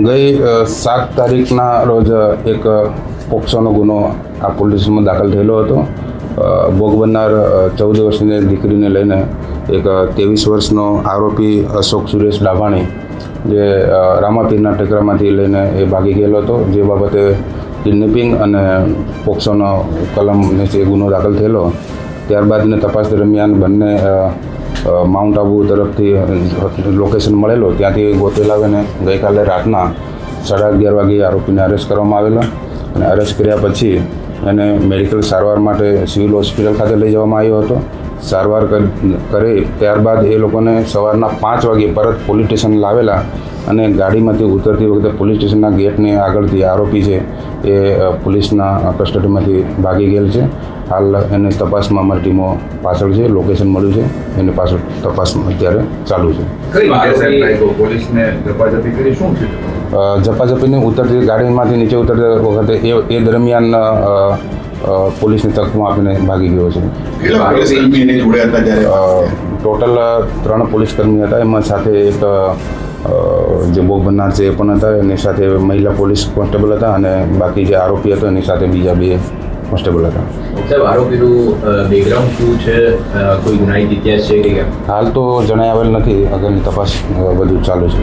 ગઈ 7 તારીખના રોજ એક પોક્સોનો ગુનો આ પોલીસમાં દાખલ થયેલો હતો. ભોગ બનનાર 14 વર્ષની દીકરીને લઈને એક 23 વર્ષનો આરોપી અશોક સુરેશ ડાભાણી જે રામાપીરના ટેકરામાંથી લઈને એ ભાગી ગયેલો હતો, જે બાબતે કિડનેપિંગ અને પોક્સોનો કલમ નીચે ગુનો દાખલ થયેલો. ત્યારબાદની તપાસ દરમિયાન બંને માઉન્ટ આબુ તરફથી લોકેશન મળેલો, ત્યાંથી ગોતે લાવીને ગઈકાલે રાતના 11:30 વાગે આરોપીને અરેસ્ટ કરવામાં આવેલો અને અરેસ્ટ કર્યા પછી એને મેડિકલ સારવાર માટે સિવિલ હોસ્પિટલ ખાતે લઈ જવામાં આવ્યો હતો. સારવાર કરી ત્યારબાદ એ લોકોને સવારના 5 વાગે પરત પોલીસ સ્ટેશન લાવેલા અને ગાડીમાંથી ઉતરતી વખતે પોલીસ સ્ટેશનના ગેટની આગળથી આરોપી છે એ પોલીસના કસ્ટડીમાંથી ભાગી ગયેલ છે. હાલ એની તપાસમાં અમારી ટીમો પાછળ છે, લોકેશન મળ્યું છે, એની પાછળ તપાસ અત્યારે ચાલુ છે. ઝપાઝપીની ઉતરતી ગાડીમાંથી નીચે ઉતરતી વખતે એ દરમિયાન પોલીસની તકમાં આપીને ભાગી ગયો છે. ટોટલ 3 પોલીસ કર્મી હતા, એમાં સાથે એક જે ભોગ બનનાર છે એ પણ હતા, એની સાથે મહિલા પોલીસ કોન્સ્ટેબલ હતા અને બાકી જે આરોપી હતો એની સાથે બીજા 2 કોન્સ્ટેબલ હતા. સાહેબ, આરોપીનું બેકગ્રાઉન્ડ શું છે? કોઈ ગુનાહિત ઇતિહાસ છે કે? હાલ તો જણાવેલ નથી, આગળની તપાસ બધું ચાલુ છે.